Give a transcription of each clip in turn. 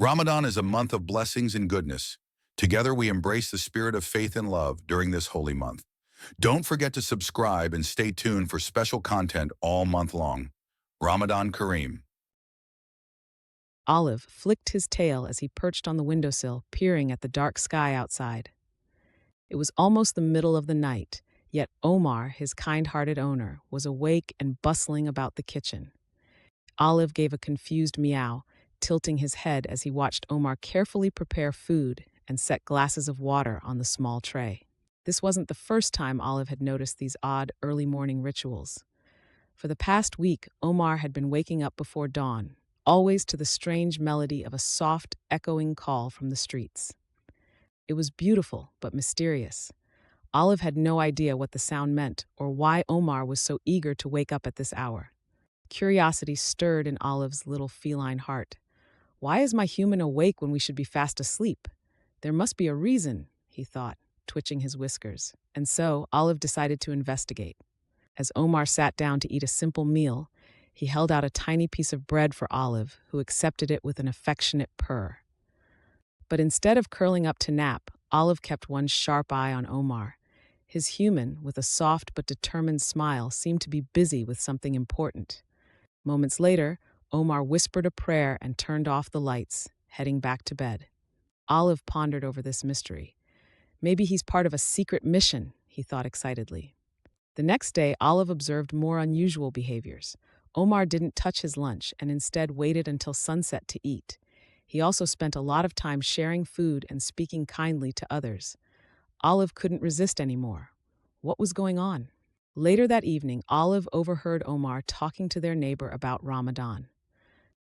Ramadan is a month of blessings and goodness. Together we embrace the spirit of faith and love during this holy month. Don't forget to subscribe and stay tuned for special content all month long. Ramadan Kareem. Olive flicked his tail as he perched on the windowsill, peering at the dark sky outside. It was almost the middle of the night, yet Omar, his kind-hearted owner, was awake and bustling about the kitchen. Olive gave a confused meow, tilting his head as he watched Omar carefully prepare food and set glasses of water on the small tray. This wasn't the first time Olive had noticed these odd early morning rituals. For the past week, Omar had been waking up before dawn, always to the strange melody of a soft, echoing call from the streets. It was beautiful, but mysterious. Olive had no idea what the sound meant or why Omar was so eager to wake up at this hour. Curiosity stirred in Olive's little feline heart. Why is my human awake when we should be fast asleep? There must be a reason, he thought, twitching his whiskers. And so, Olive decided to investigate. As Omar sat down to eat a simple meal, he held out a tiny piece of bread for Olive, who accepted it with an affectionate purr. But instead of curling up to nap, Olive kept one sharp eye on Omar. His human, with a soft but determined smile, seemed to be busy with something important. Moments later, Omar whispered a prayer and turned off the lights, heading back to bed. Olive pondered over this mystery. Maybe he's part of a secret mission, he thought excitedly. The next day, Olive observed more unusual behaviors. Omar didn't touch his lunch and instead waited until sunset to eat. He also spent a lot of time sharing food and speaking kindly to others. Olive couldn't resist anymore. What was going on? Later that evening, Olive overheard Omar talking to their neighbor about Ramadan.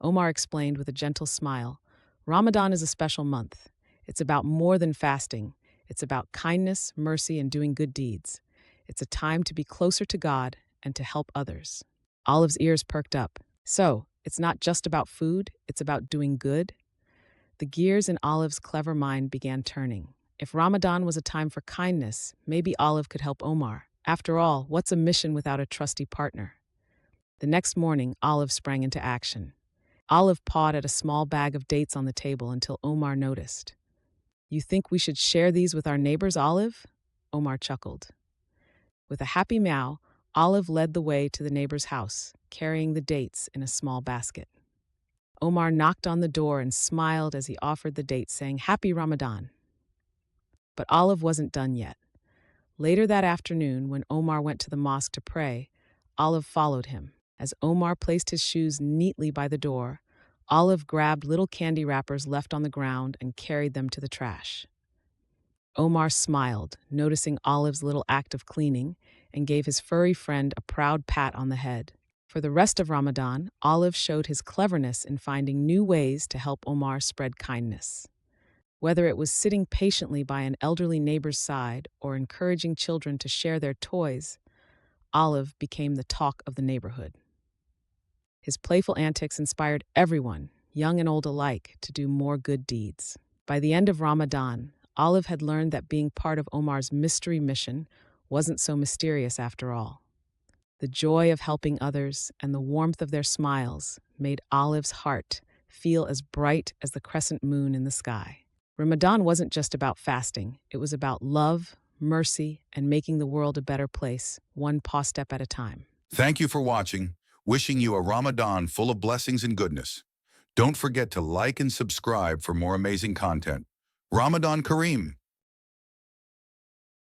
Omar explained with a gentle smile, Ramadan is a special month. It's about more than fasting. It's about kindness, mercy, and doing good deeds. It's a time to be closer to God and to help others. Olive's ears perked up. So, it's not just about food, it's about doing good? The gears in Olive's clever mind began turning. If Ramadan was a time for kindness, maybe Olive could help Omar. After all, what's a mission without a trusty partner? The next morning, Olive sprang into action. Olive pawed at a small bag of dates on the table until Omar noticed. You think we should share these with our neighbors, Olive? Omar chuckled. With a happy meow, Olive led the way to the neighbor's house, carrying the dates in a small basket. Omar knocked on the door and smiled as he offered the dates, saying, Happy Ramadan. But Olive wasn't done yet. Later that afternoon, when Omar went to the mosque to pray, Olive followed him. As Omar placed his shoes neatly by the door, Olive grabbed little candy wrappers left on the ground and carried them to the trash. Omar smiled, noticing Olive's little act of cleaning, and gave his furry friend a proud pat on the head. For the rest of Ramadan, Olive showed his cleverness in finding new ways to help Omar spread kindness. Whether it was sitting patiently by an elderly neighbor's side or encouraging children to share their toys, Olive became the talk of the neighborhood. His playful antics inspired everyone, young and old alike, to do more good deeds. By the end of Ramadan, Olive had learned that being part of Omar's mystery mission wasn't so mysterious after all. The joy of helping others and the warmth of their smiles made Olive's heart feel as bright as the crescent moon in the sky. Ramadan wasn't just about fasting, it was about love, mercy, and making the world a better place, one paw step at a time. Thank you for watching. Wishing you a Ramadan full of blessings and goodness. Don't forget to like and subscribe for more amazing content. Ramadan Kareem.